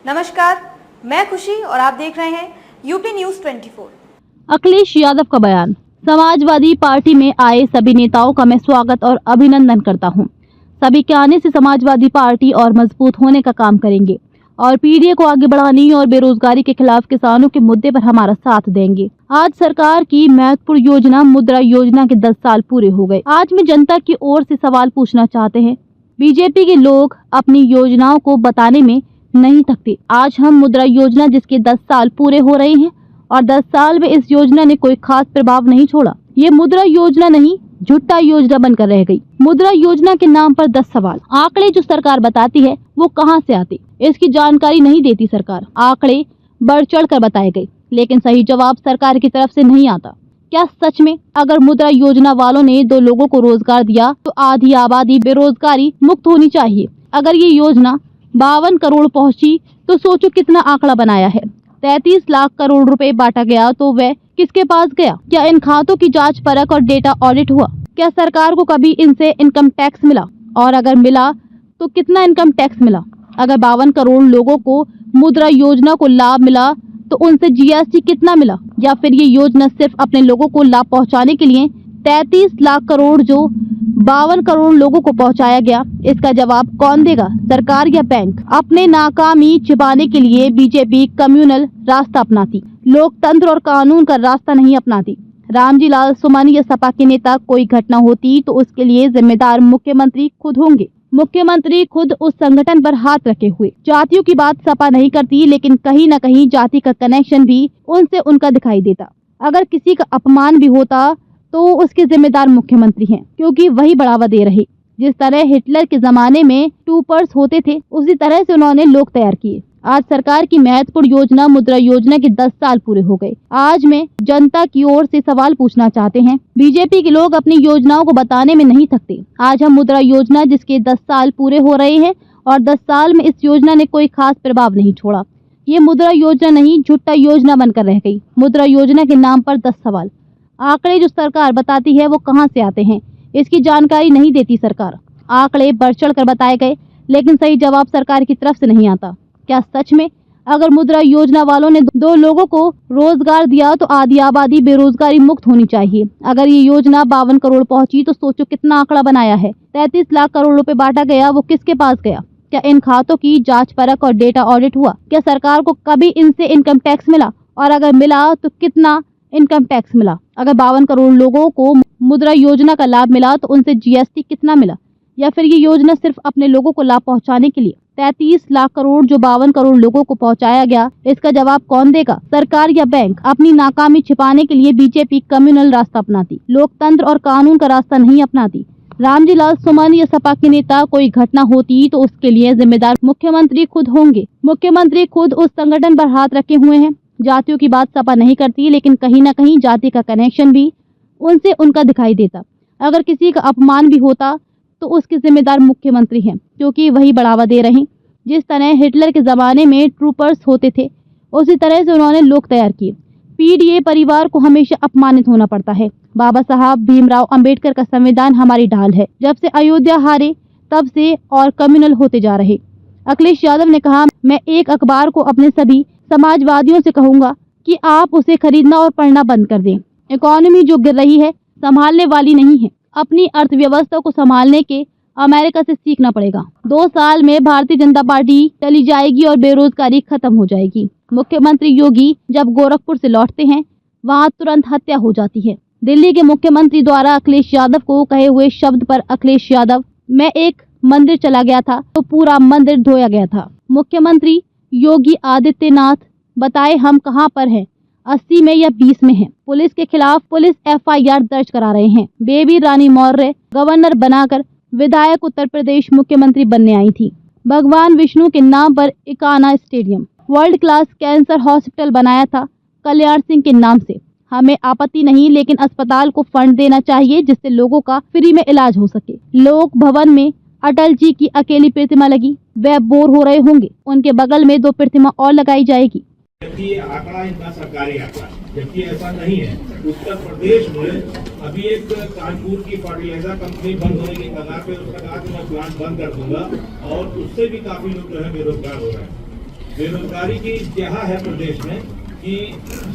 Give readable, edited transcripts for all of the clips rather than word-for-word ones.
नमस्कार, मैं खुशी और आप देख रहे हैं यूपी न्यूज़ 24। अखिलेश यादव का बयान। समाजवादी पार्टी में आए सभी नेताओं का मैं स्वागत और अभिनंदन करता हूं। सभी के आने से समाजवादी पार्टी और मजबूत होने का काम करेंगे और पीडीए को आगे बढ़ाने और बेरोजगारी के खिलाफ किसानों के मुद्दे पर हमारा साथ देंगे। आज सरकार की महत्वपूर्ण योजना मुद्रा योजना के 10 साल पूरे हो गए। आज मैं जनता की ओर से सवाल पूछना चाहते हैं। बीजेपी के लोग अपनी योजनाओं को बताने में नहीं थकते। आज हम मुद्रा योजना जिसके 10 साल पूरे हो रहे हैं और 10 साल में इस योजना ने कोई खास प्रभाव नहीं छोड़ा। ये मुद्रा योजना नहीं, झूठा योजना बनकर रह गई। मुद्रा योजना के नाम पर 10 सवाल। आंकड़े जो सरकार बताती है वो कहां से आते, इसकी जानकारी नहीं देती सरकार। आंकड़े बढ़ चढ़ कर बताए गए, लेकिन सही जवाब सरकार की तरफ से नहीं आता। क्या सच में अगर मुद्रा योजना वालों ने 2 लोगों को रोजगार दिया तो आधी आबादी बेरोजगारी मुक्त होनी चाहिए? अगर ये योजना 52 करोड़ पहुंची तो सोचो कितना आंकड़ा बनाया है। 33 लाख करोड़ रुपए बांटा गया तो वह किसके पास गया? क्या इन खातों की जांच परख और डेटा ऑडिट हुआ? क्या सरकार को कभी इनसे इनकम टैक्स मिला, और अगर मिला तो कितना इनकम टैक्स मिला? अगर 52 करोड़ लोगों को मुद्रा योजना को लाभ मिला तो उनसे जीएसटी कितना मिला? या फिर ये योजना सिर्फ अपने लोगों को लाभ पहुंचाने के लिए 33 लाख करोड़ जो 52 करोड़ लोगों को पहुंचाया गया, इसका जवाब कौन देगा, सरकार या बैंक? अपने नाकामी छिपाने के लिए बीजेपी कम्युनल रास्ता अपनाती, लोकतंत्र और कानून का रास्ता नहीं अपनाती। रामजी लाल सुमन या सपा के नेता कोई घटना होती तो उसके लिए जिम्मेदार मुख्यमंत्री खुद होंगे। मुख्यमंत्री खुद उस संगठन पर हाथ रखे हुए। जातियों की बात सपा नहीं करती, लेकिन कहीं न कहीं जाति का कनेक्शन भी उनसे उनका दिखाई देता। अगर किसी का अपमान भी होता तो उसके जिम्मेदार मुख्यमंत्री हैं, क्योंकि वही बढ़ावा दे रहे। जिस तरह हिटलर के जमाने में टूपर्स होते थे, उसी तरह से उन्होंने लोग तैयार किए। आज सरकार की महत्वपूर्ण योजना मुद्रा योजना के 10 साल पूरे हो गए। आज मैं जनता की ओर से सवाल पूछना चाहते हैं। बीजेपी के लोग अपनी योजनाओं को बताने में नहीं थकते। आज हम मुद्रा योजना जिसके 10 साल पूरे हो रहे हैं और 10 साल में इस योजना ने कोई खास प्रभाव नहीं छोड़ा। ये मुद्रा योजना नहीं, झूठा योजना बनकर रह गई। मुद्रा योजना के नाम पर 10 सवाल। आंकड़े जो सरकार बताती है वो कहां से आते हैं, इसकी जानकारी नहीं देती सरकार। आंकड़े बढ़ चढ़ कर बताए गए, लेकिन सही जवाब सरकार की तरफ से नहीं आता। क्या सच में अगर मुद्रा योजना वालों ने 2 लोगों को रोजगार दिया तो आधी आबादी बेरोजगारी मुक्त होनी चाहिए? अगर ये योजना 52 करोड़ पहुंची तो सोचो कितना आंकड़ा बनाया है। 33 लाख करोड़ रुपए बांटा गया, वो किसके पास गया? क्या इन खातों की जांच परख और डेटा ऑडिट हुआ? क्या सरकार को कभी इनसे इनकम टैक्स मिला, और अगर मिला तो कितना इनकम टैक्स मिला? अगर 52 करोड़ लोगों को मुद्रा योजना का लाभ मिला तो उनसे जीएसटी कितना मिला? या फिर ये योजना सिर्फ अपने लोगों को लाभ पहुंचाने के लिए? 33 लाख करोड़ जो 52 करोड़ लोगों को पहुंचाया गया, इसका जवाब कौन देगा, सरकार या बैंक? अपनी नाकामी छिपाने के लिए बीजेपी कम्युनल रास्ता अपनाती, लोकतंत्र और कानून का रास्ता नहीं अपनाती। रामजी लाल सुमन या सपा के नेता कोई घटना होती तो उसके लिए जिम्मेदार मुख्यमंत्री खुद होंगे। मुख्यमंत्री खुद उस संगठन पर हाथ रखे हुए हैं। जातियों की बात सपा नहीं करती, लेकिन कहीं न कहीं जाति का कनेक्शन भी उनसे उनका दिखाई देता। अगर किसी का अपमान भी होता तो उसके जिम्मेदार मुख्यमंत्री हैं, क्योंकि वही बढ़ावा दे रहे। जिस तरह हिटलर के जमाने में ट्रूपर्स होते थे, उसी तरह से उन्होंने लोग तैयार किए। पीडीए परिवार को हमेशा अपमानित होना पड़ता है। बाबा साहब भीमराव अंबेडकर का संविधान हमारी ढाल है। जब से अयोध्या हारे तब से और कम्युनल होते जा रहे। अखिलेश यादव ने कहा, मैं एक अखबार को अपने सभी समाजवादियों से कहूंगा कि आप उसे खरीदना और पढ़ना बंद कर दें। इकोनॉमी जो गिर रही है संभालने वाली नहीं है। अपनी अर्थव्यवस्था को संभालने के अमेरिका से सीखना पड़ेगा। 2 साल में भारतीय जनता पार्टी चली जाएगी और बेरोजगारी खत्म हो जाएगी। मुख्यमंत्री योगी जब गोरखपुर से लौटते हैं, वहां तुरंत हत्या हो जाती है। दिल्ली के मुख्यमंत्री द्वारा अखिलेश यादव को कहे हुए शब्द पर अखिलेश यादव, मैं एक मंदिर चला गया था तो पूरा मंदिर धोया गया था। मुख्यमंत्री योगी आदित्यनाथ बताए हम कहां पर हैं, 80 में या 20 में हैं। पुलिस के खिलाफ पुलिस एफआईआर दर्ज करा रहे हैं। बेबी रानी मौर्य गवर्नर बनाकर विधायक उत्तर प्रदेश मुख्यमंत्री बनने आई थी। भगवान विष्णु के नाम पर Ekana stadium, world class cancer hospital बनाया था कल्याण सिंह के नाम से। हमें आपत्ति नहीं, लेकिन अस्पताल को फंड देना चाहिए जिससे लोगों का फ्री में इलाज हो सके। लोक भवन में अटल जी की अकेली प्रतिमा लगी, वह बोर हो रहे होंगे। उनके बगल में 2 प्रतिमा और लगाई जाएगी। जबकि ये आंकड़ा इनका सरकारी आंकड़ा, जबकि ऐसा नहीं है। उत्तर प्रदेश में अभी एक कानपुर की फर्टिलाइजर कंपनी बंद होने की कगार पे, उसका कहा कि मैं प्लांट बंद कर दूंगा, और उससे भी काफी लोग जो है बेरोजगार हो रहे हैं। बेरोजगारी की क्या है प्रदेश में कि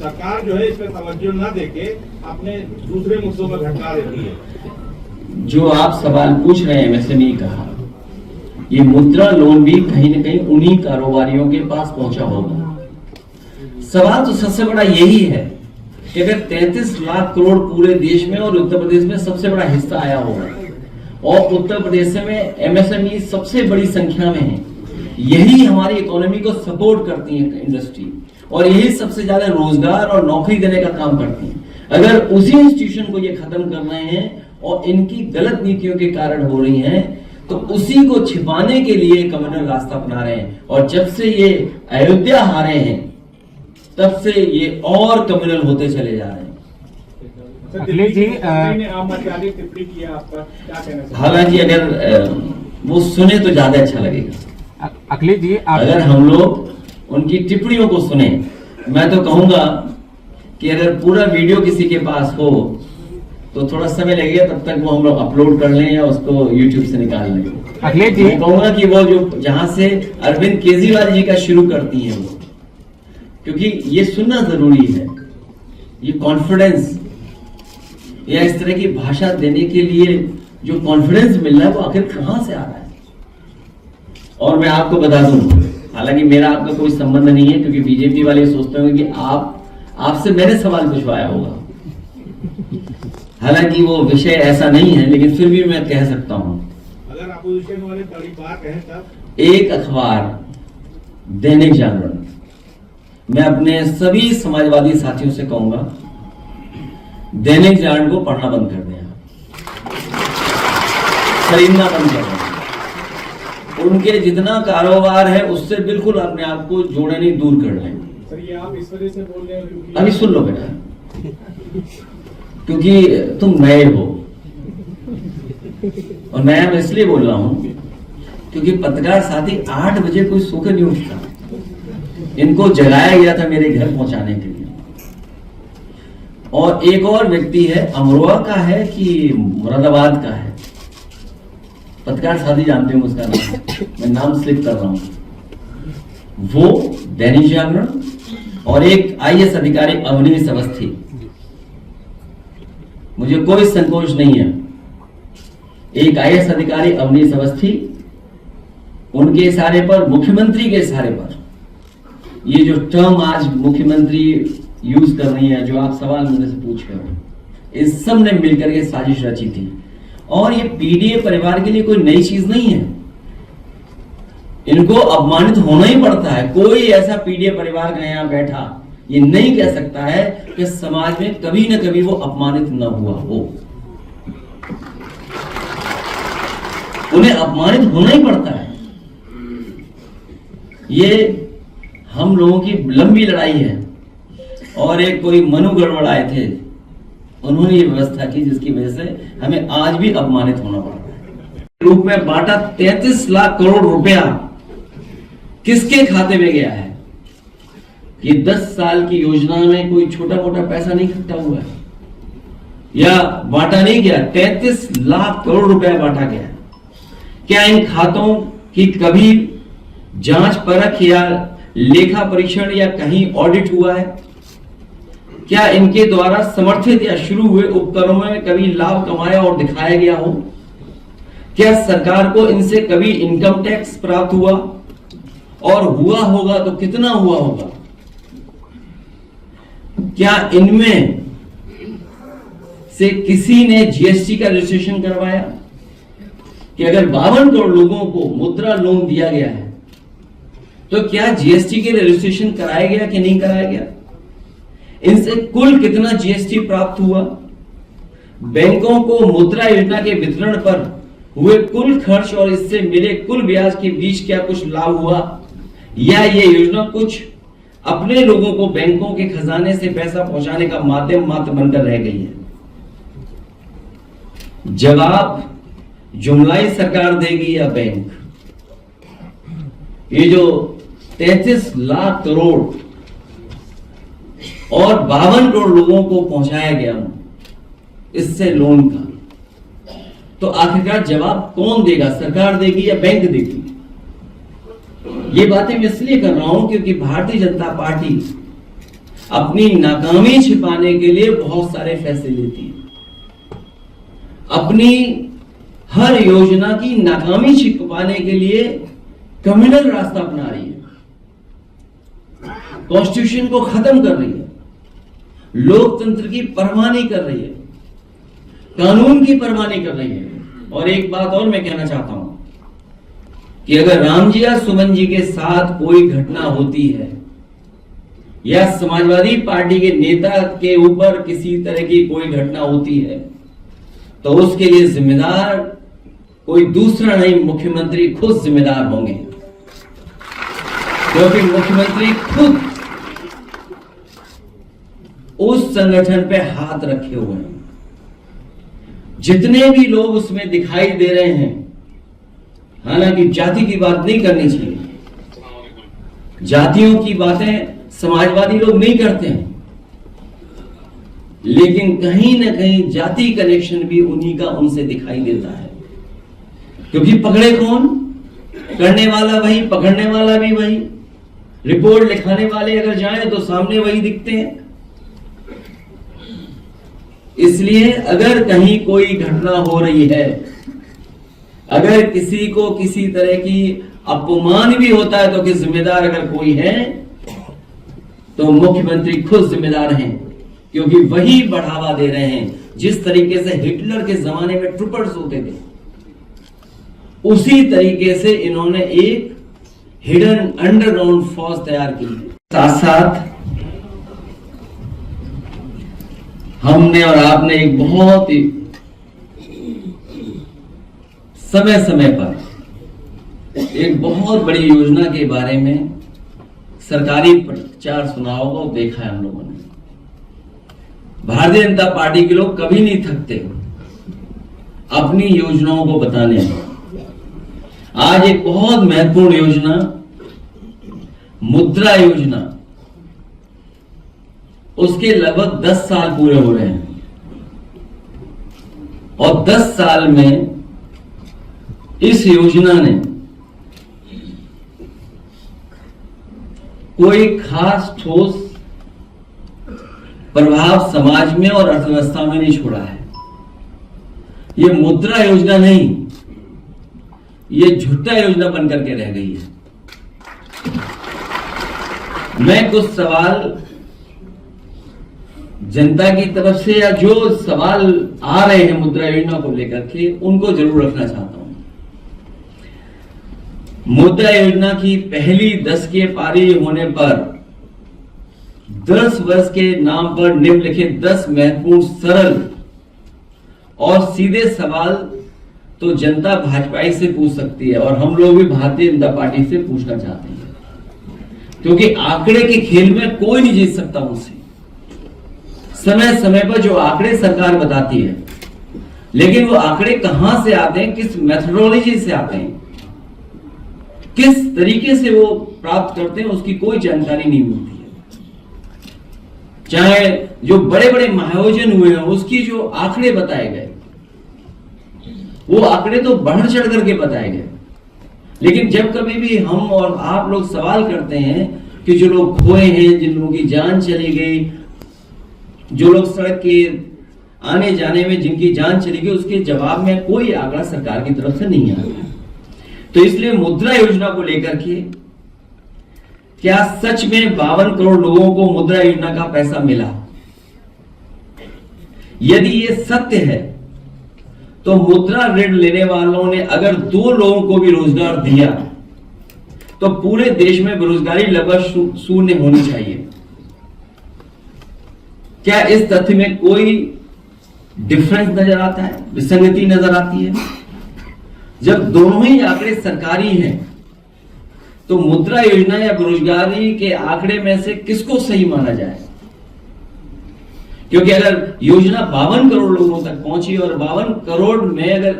सरकार जो है इस पर तवज्जो न देके अपने दूसरे मुद्दों पर भटका देती है। जो आप सवाल पूछ रहे हैं एमएसएमई का, ये मुद्रा लोन भी कहीं न कहीं उन्हीं कारोबारियों के पास पहुंचा होगा। सवाल तो सबसे बड़ा यही है कि अगर 33 लाख करोड़ पूरे देश में और उत्तर प्रदेश में सबसे बड़ा हिस्सा आया होगा और उत्तर प्रदेश में एमएसएमई सबसे बड़ी संख्या में है, यही हमारी इकोनॉमी को सपोर्ट करती है इंडस्ट्री, और यही सबसे ज्यादा रोजगार और नौकरी देने का काम करती है। अगर उसी इंस्टीट्यूशन को ये खत्म कर रहे हैं और इनकी गलत नीतियों के कारण हो रही हैं, तो उसी को छिपाने के लिए कम्युनल रास्ता अपना रहे हैं। और जब से ये अयोध्या हारे हैं तब से ये और कम्युनल होते चले जा रहे हैं। अखिलेश जी ने आम आदमी टिप्पणी किया, आपका क्या कहना है? हालांकि अगर वो सुने तो ज्यादा अच्छा लगेगा। अखिलेश जी अगर हम लोग उनकी टिप्पणियों को सुने, मैं तो कहूंगा कि अगर पूरा वीडियो किसी के पास हो तो थोड़ा समय लगेगा, तब तक वो हम लोग अपलोड कर लें या उसको यूट्यूब से निकाल लें। अखिलेश जी मैं कहूंगा कि वो जो जहां से अरविंद केजरीवाल जी का शुरू करती हैं वो, क्योंकि ये सुनना जरूरी है। ये कॉन्फिडेंस या इस तरह की भाषा देने के लिए जो कॉन्फिडेंस मिल रहा है वो आखिर कहां से आ रहा है। और मैं आपको बता दूं, हालांकि मेरा आपका कोई संबंध नहीं है, क्योंकि बीजेपी वाले सोचते होंगे कि आपसे मैंने सवाल पूछवाया होगा। हालांकि वो विषय ऐसा नहीं है, लेकिन फिर भी मैं कह सकता हूं, अगर अपोजिशन वाले बड़ी बात कहें तब एक अखबार दैनिक जागरण, मैं अपने सभी समाजवादी साथियों से कहूंगा दैनिक जागरण को पढ़ना बंद कर दें, खरीदना बंद कर दें। उनके जितना कारोबार है उससे बिल्कुल अपने आप को जोड़े नहीं, दूर कर लें। सर ये आप इस वजह से बोल रहे हैं क्योंकि अभी सुन लो बेटा, क्योंकि तुम नए हो, और नया मैं इसलिए बोल रहा हूं क्योंकि पत्रकार साथी 8 बजे कोई सोकर नहीं उठता। इनको जगाया गया था मेरे घर पहुंचाने के लिए। और एक और व्यक्ति है, अमरोहा का है कि मुरादाबाद का है, पत्रकार साथी जानते हो उसका नाम, मैं नाम स्लिप कर रहा हूं। वो दैनिक जागरण और एक आईएएस अधिकारी अवनीश अवस्थी, मुझे कोई संकोच नहीं है, एक आईएएस अधिकारी अवनीश अवस्थी, उनके इशारे पर, मुख्यमंत्री के इशारे पर, ये जो टर्म आज मुख्यमंत्री यूज कर रही है, जो आप सवाल मेरे से पूछ रहे हो, इस सब ने मिलकर के साजिश रची थी। और ये पीडीए परिवार के लिए कोई नई चीज नहीं है, इनको अपमानित होना ही पड़ता है। कोई ऐसा पीडीए परिवार का यहां बैठा ये नहीं कह सकता है कि समाज में कभी न कभी वो अपमानित न हुआ हो। उन्हें अपमानित होना ही पड़ता है। ये हम लोगों की लंबी लड़ाई है, और एक कोई मनु गड़बड़ाए थे, उन्होंने ये व्यवस्था की जिसकी वजह से हमें आज भी अपमानित होना पड़ रहा है। रूप में बांटा 33 लाख करोड़ रुपया किसके खाते में गया है? ये 10 साल की योजना में कोई छोटा मोटा पैसा नहीं इकट्ठा हुआ है या बांटा नहीं गया। 33 लाख करोड़ रुपया बांटा गया। क्या इन खातों की कभी जांच परख या लेखा परीक्षण या कहीं ऑडिट हुआ है? क्या इनके द्वारा समर्थित या शुरू हुए उपकरणों में कभी लाभ कमाया और दिखाया गया हो? क्या सरकार को इनसे कभी इनकम टैक्स प्राप्त हुआ, और हुआ होगा तो कितना हुआ होगा? क्या इनमें से किसी ने जीएसटी का रजिस्ट्रेशन करवाया? कि अगर 52 करोड़ लोगों को मुद्रा लोन दिया गया है तो क्या जीएसटी के रजिस्ट्रेशन कराया गया कि नहीं कराया गया? इनसे कुल कितना जीएसटी प्राप्त हुआ? बैंकों को मुद्रा योजना के वितरण पर हुए कुल खर्च और इससे मिले कुल ब्याज के बीच क्या कुछ लाभ हुआ, या ये योजना कुछ अपने लोगों को बैंकों के खजाने से पैसा पहुंचाने का माध्यम मात्र बनकर रह गई है? जवाब जुमलाई सरकार देगी या बैंक? ये जो 33 लाख करोड़ और 52 करोड़ लोगों को पहुंचाया गया इससे लोन का, तो आखिरकार जवाब कौन देगा? सरकार देगी या बैंक देगी? ये बातें मैं इसलिए कर रहा हूं क्योंकि भारतीय जनता पार्टी अपनी नाकामी छिपाने के लिए बहुत सारे फैसले लेती है। अपनी हर योजना की नाकामी छिपाने के लिए कम्युनल रास्ता अपना रही है, कॉन्स्टिट्यूशन को खत्म कर रही है, लोकतंत्र की परवाह नहीं कर रही है, कानून की परवाह नहीं कर रही है। और एक बात और मैं कहना चाहता हूं कि अगर राम जी या सुमन जी के साथ कोई घटना होती है या समाजवादी पार्टी के नेता के ऊपर किसी तरह की कोई घटना होती है तो उसके लिए जिम्मेदार कोई दूसरा नहीं, मुख्यमंत्री खुद जिम्मेदार होंगे, क्योंकि मुख्यमंत्री खुद उस संगठन पे हाथ रखे हुए हैं। जितने भी लोग उसमें दिखाई दे रहे हैं, हालांकि जाति की बात नहीं करनी चाहिए, जातियों की बातें समाजवादी लोग नहीं करते हैं, लेकिन कहीं ना कहीं जाति कनेक्शन भी उन्हीं का उनसे दिखाई देता है। क्योंकि पकड़े कौन? करने वाला वही, पकड़ने वाला भी वही, रिपोर्ट लिखाने वाले अगर जाएं तो सामने वही दिखते हैं। इसलिए अगर कहीं कोई घटना हो रही है, अगर किसी को किसी तरह की अपमान भी होता है तो कि जिम्मेदार अगर कोई है तो मुख्यमंत्री खुद जिम्मेदार हैं, क्योंकि वही बढ़ावा दे रहे हैं। जिस तरीके से हिटलर के जमाने में ट्रूपर्स होते थे, उसी तरीके से इन्होंने एक हिडन अंडरग्राउंड फौज तैयार की है। साथ साथ हमने और आपने एक बहुत ही समय समय पर एक बहुत बड़ी योजना के बारे में सरकारी प्रचार सुना होगा और देखा है हम लोगों ने। भारतीय जनता पार्टी के लोग कभी नहीं थकते अपनी योजनाओं को बताने में। आज एक बहुत महत्वपूर्ण योजना, मुद्रा योजना, उसके लगभग 10 साल पूरे हो रहे हैं और 10 साल में इस योजना ने कोई खास ठोस प्रभाव समाज में और अर्थव्यवस्था में नहीं छोड़ा है। ये मुद्रा योजना नहीं, ये झूठा योजना बनकर के रह गई है। मैं कुछ सवाल जनता की तरफ से या जो सवाल आ रहे हैं मुद्रा योजना को लेकर के, उनको जरूर रखना चाहता हूं। मुद्रा योजना की पहली 10 की पारी होने पर 10 वर्ष के नाम पर निम्नलिखित 10 महत्वपूर्ण, सरल और सीधे सवाल तो जनता भाजपाई से पूछ सकती है और हम लोग भी भारतीय जनता पार्टी से पूछना चाहते हैं, क्योंकि आंकड़े के खेल में कोई नहीं जीत सकता उनसे। समय समय पर जो आंकड़े सरकार बताती है, लेकिन वो आंकड़े कहां से आते हैं, किस मेथोडोलॉजी से आते हैं, किस तरीके से वो प्राप्त करते हैं, उसकी कोई जानकारी नहीं मिलती है। चाहे जो बड़े बड़े महायोजन हुए हैं, उसकी जो आंकड़े बताए गए, वो आंकड़े तो बढ़ चढ़ करके बताए गए, लेकिन जब कभी भी हम और आप लोग सवाल करते हैं कि जो लोग खोए हैं, जिन लोगों की जान चली गई, जो लोग सड़क के आने जाने में जिनकी जान चली गई, उसके जवाब में कोई आंकड़ा सरकार की तरफ से नहीं आता। तो इसलिए मुद्रा योजना को लेकर के क्या सच में 52 करोड़ लोगों को मुद्रा योजना का पैसा मिला? यदि ये सत्य है तो मुद्रा ऋण लेने वालों ने अगर 2 लोगों को भी रोजगार दिया तो पूरे देश में बेरोजगारी लगभग शून्य होनी चाहिए। क्या इस तथ्य में कोई डिफरेंस नजर आता है, विसंगति नजर आती है? जब दोनों ही आंकड़े सरकारी हैं तो मुद्रा योजना या बेरोजगारी के आंकड़े में से किसको सही माना जाए? क्योंकि अगर योजना 52 करोड़ लोगों तक पहुंची और 52 करोड़ में अगर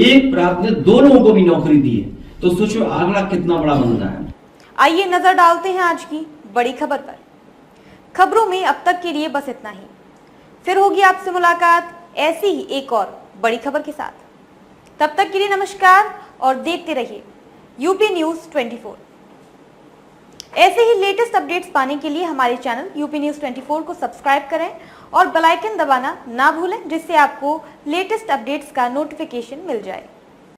एक प्राप्त ने 2 लोगों को भी नौकरी दी है तो सोचो आंकड़ा कितना बड़ा बनता है। आइए नजर डालते हैं आज की बड़ी खबर पर। खबरों में अब तक के लिए बस इतना ही, फिर होगी आपसे मुलाकात ऐसी ही एक और बड़ी खबर के साथ। तब तक के लिए नमस्कार और देखते रहिए यूपी न्यूज़ 24। ऐसे ही लेटेस्ट अपडेट्स पाने के लिए हमारे चैनल यूपी न्यूज़ 24 को सब्सक्राइब करें और बेल आइकन दबाना ना भूलें, जिससे आपको लेटेस्ट अपडेट्स का नोटिफिकेशन मिल जाए।